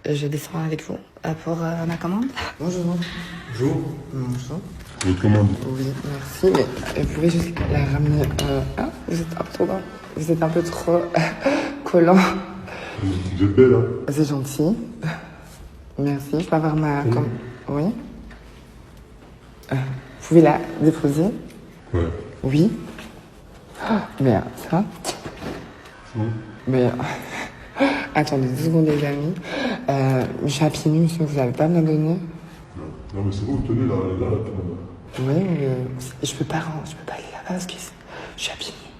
Je descends avec vous pour ma commande. Bonjour. Bonjour. Bonjour. Votre commande. Oui, merci, mais vous pouvez juste la ramener. Vous êtes pardon, vous êtes un peu trop collant. Vous êtes belle, hein? C'est gentil. Merci, je peux avoir ma commande. Oui. Vous pouvez la déposer? Ouais. Oui. Mais ça. Bon. Mais attendez 2 secondes, les amis. Je suis à pieds nus, monsieur, vous n'avez pas me la donner? Non. Non, mais c'est bon, tenez là, la commande. Oui, mais je peux pas aller là-bas parce que je suis à pieds nus.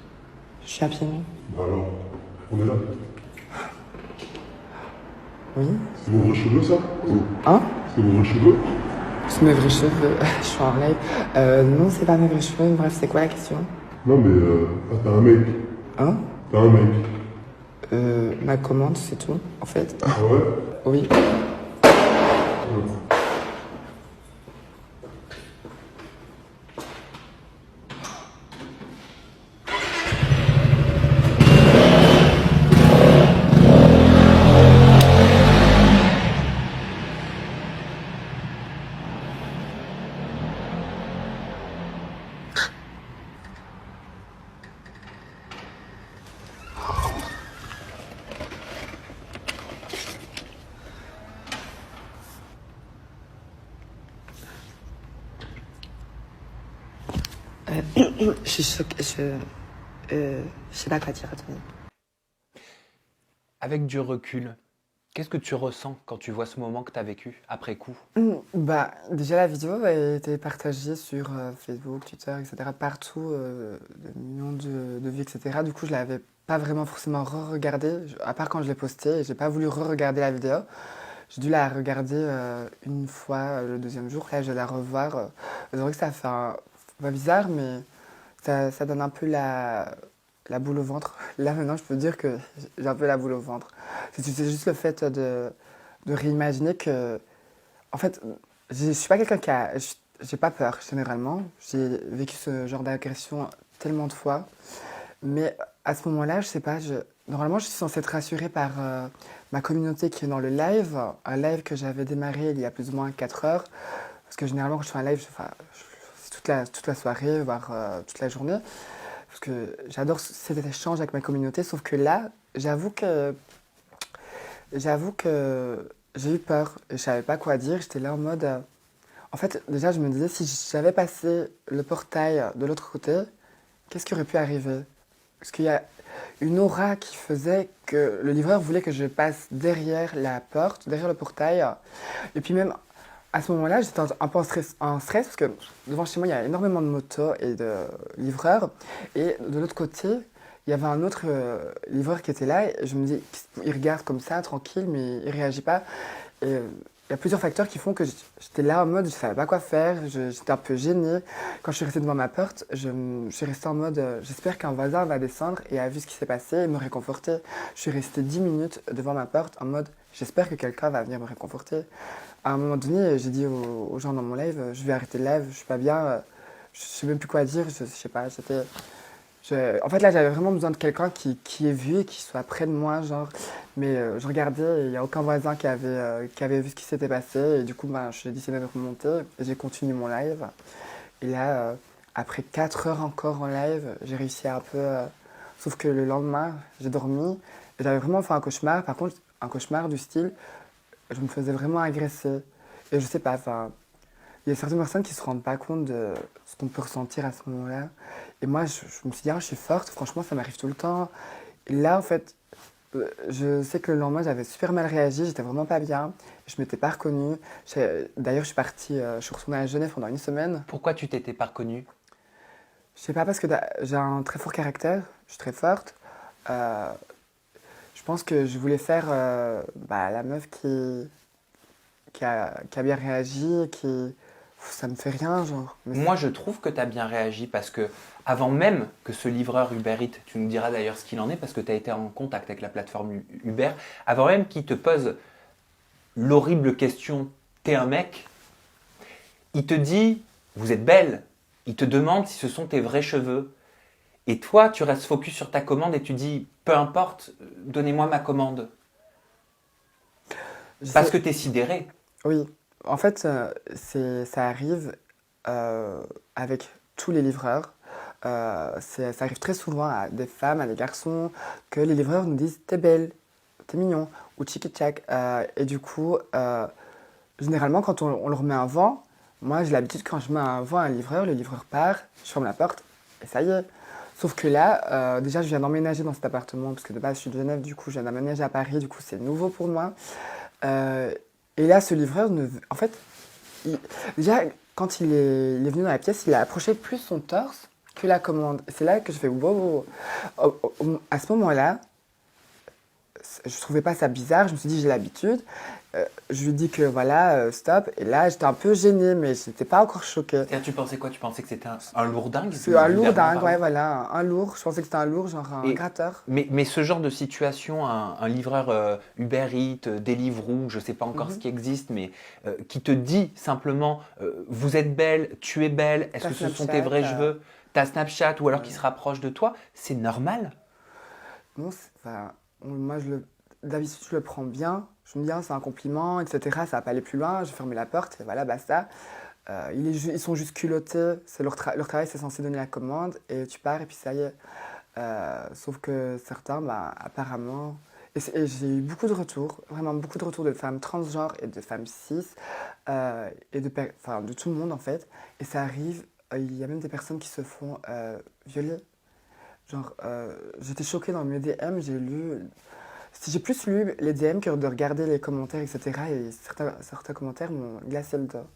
Je suis à pieds nus. Bah alors, on est là. Oui. C'est vos vrais cheveux, ça? Oh. Hein? C'est vos vrais cheveux? C'est mes vrais cheveux. Je suis en live. Non, c'est pas mes vrais cheveux. Bref, c'est quoi la question? Non, mais t'as un mec. Hein? T'as un mec. Ma commande, c'est tout, en fait. Ah ouais? Oui. Je suis choquée. Je sais pas quoi dire, attendez. Avec du recul, qu'est-ce que tu ressens quand tu vois ce moment que tu as vécu après coup? Bah, déjà, la vidéo a été partagée sur Facebook, Twitter, etc. Partout, des millions de vues, etc. Du coup, je l'avais pas vraiment forcément re-regardée, à part quand je l'ai postée, et j'ai pas voulu re-regarder la vidéo. J'ai dû la regarder une fois le 2e jour, là, je vais la revoir. C'est vrai que ça fait pas bizarre, mais ça donne un peu la boule au ventre. Là, maintenant, je peux dire que j'ai un peu la boule au ventre. C'est juste le fait de réimaginer que en fait, je suis pas quelqu'un j'ai pas peur, généralement. J'ai vécu ce genre d'agression tellement de fois. Mais à ce moment-là, je sais pas, normalement, je suis censée être rassurée par ma communauté qui est dans le live. Un live que j'avais démarré il y a plus ou moins 4 heures. Parce que généralement, quand je fais un live, c'est toute la soirée, voire toute la journée. Parce que j'adore cet échange avec ma communauté. Sauf que là, j'avoue que j'ai eu peur et je savais pas quoi dire. J'étais là en mode. En fait, déjà, je me disais, si j'avais passé le portail de l'autre côté, qu'est-ce qui aurait pu arriver? Parce qu'il y a une aura qui faisait que le livreur voulait que je passe derrière la porte, derrière le portail. Et puis même à ce moment-là, j'étais un peu en stress parce que devant chez moi, il y a énormément de motos et de livreurs. Et de l'autre côté, il y avait un autre livreur qui était là. Et je me dis, il regarde comme ça, tranquille, mais il réagit pas. Et il y a plusieurs facteurs qui font que j'étais là en mode, je savais pas quoi faire, j'étais un peu gênée. Quand je suis restée devant ma porte, je suis restée en mode, j'espère qu'un voisin va descendre et a vu ce qui s'est passé et me réconforter. Je suis restée 10 minutes devant ma porte en mode, j'espère que quelqu'un va venir me réconforter. À un moment donné, j'ai dit aux gens dans mon live, je vais arrêter le live, je suis pas bien, je sais même plus quoi dire, je sais pas, en fait, là, j'avais vraiment besoin de quelqu'un qui ait vu et qui soit près de moi, genre. Mais je regardais et il n'y a aucun voisin qui avait vu ce qui s'était passé. Et du coup, ben, j'ai décidé de remonter et j'ai continué mon live. Et là, après 4 heures encore en live, j'ai réussi à un peu... sauf que le lendemain, j'ai dormi et j'avais vraiment fait un cauchemar. Par contre, un cauchemar du style, je me faisais vraiment agresser. Et je sais pas, enfin... Il y a certaines personnes qui ne se rendent pas compte de ce qu'on peut ressentir à ce moment-là. Et moi, je me suis dit, je suis forte, franchement, ça m'arrive tout le temps. Et là, en fait, je sais que le lendemain, j'avais super mal réagi, j'étais vraiment pas bien. Je m'étais pas reconnue. D'ailleurs, je suis partie, je suis retournée à Genève pendant une semaine. Pourquoi tu t'étais pas reconnue? Je sais pas, parce que j'ai un très fort caractère, je suis très forte. Euh, je pense que je voulais faire la meuf qui a bien réagi, ça me fait rien, genre. Moi, je trouve que tu as bien réagi parce que, avant même que ce livreur Uber Eats, tu nous diras d'ailleurs ce qu'il en est parce que tu as été en contact avec la plateforme Uber, avant même qu'il te pose l'horrible question, t'es un mec, il te dit, vous êtes belle, il te demande si ce sont tes vrais cheveux. Et toi, tu restes focus sur ta commande et tu dis, peu importe, donnez-moi ma commande. Parce que tu es sidéré. Oui, en fait, ça arrive avec tous les livreurs. Ça arrive très souvent à des femmes, à des garçons, que les livreurs nous disent t'es belle, t'es mignon, ou tchiki tchak. Et du coup, généralement, quand on leur met un vent, moi j'ai l'habitude quand je mets un vent à un livreur, le livreur part, je ferme la porte et ça y est. Sauf que là, déjà je viens d'emménager dans cet appartement, parce que de base je suis de Genève, du coup je viens d'emménager à Paris, du coup c'est nouveau pour moi. Euh, et là, ce livreur, en fait, déjà, quand il est venu dans la pièce, il a approché plus son torse que la commande. C'est là que je fais wow, wow. À ce moment-là, je trouvais pas ça bizarre. Je me suis dit, j'ai l'habitude. Je lui dis que voilà, stop. Et là, j'étais un peu gênée, mais je n'étais pas encore choquée. C'est-à-dire, tu pensais quoi? Tu pensais que c'était un lourdingue? C'est un lourd Vulgairement dingue, parlant. ouais, voilà, un lourd. Je pensais que c'était un lourd, genre un Et- gratteur. Mais ce genre de situation, un livreur Uber Eats, Deliveroo, je ne sais pas encore ce qui existe, mais qui te dit simplement vous êtes belle, tu es belle, est-ce Ta que ce sont tes Snapchat, vrais cheveux, ta Snapchat, ou alors qui se rapproche de toi, c'est normal. Non, enfin, moi, d'habitude, je le prends bien. Je me dis, ah, c'est un compliment, etc. Ça va pas aller plus loin. Je ferme la porte et voilà, basta. Ils sont juste culottés. C'est leur travail, c'est censé donner la commande et tu pars et puis ça y est. Sauf que certains, bah, apparemment. Et j'ai eu beaucoup de retours, vraiment beaucoup de retours de femmes transgenres et de femmes cis, enfin, de tout le monde en fait. Et ça arrive, il y a même des personnes qui se font violer. Genre, j'étais choquée dans mes DM, j'ai plus lu les DM que de regarder les commentaires, etc. Et certains commentaires m'ont glacé le dos.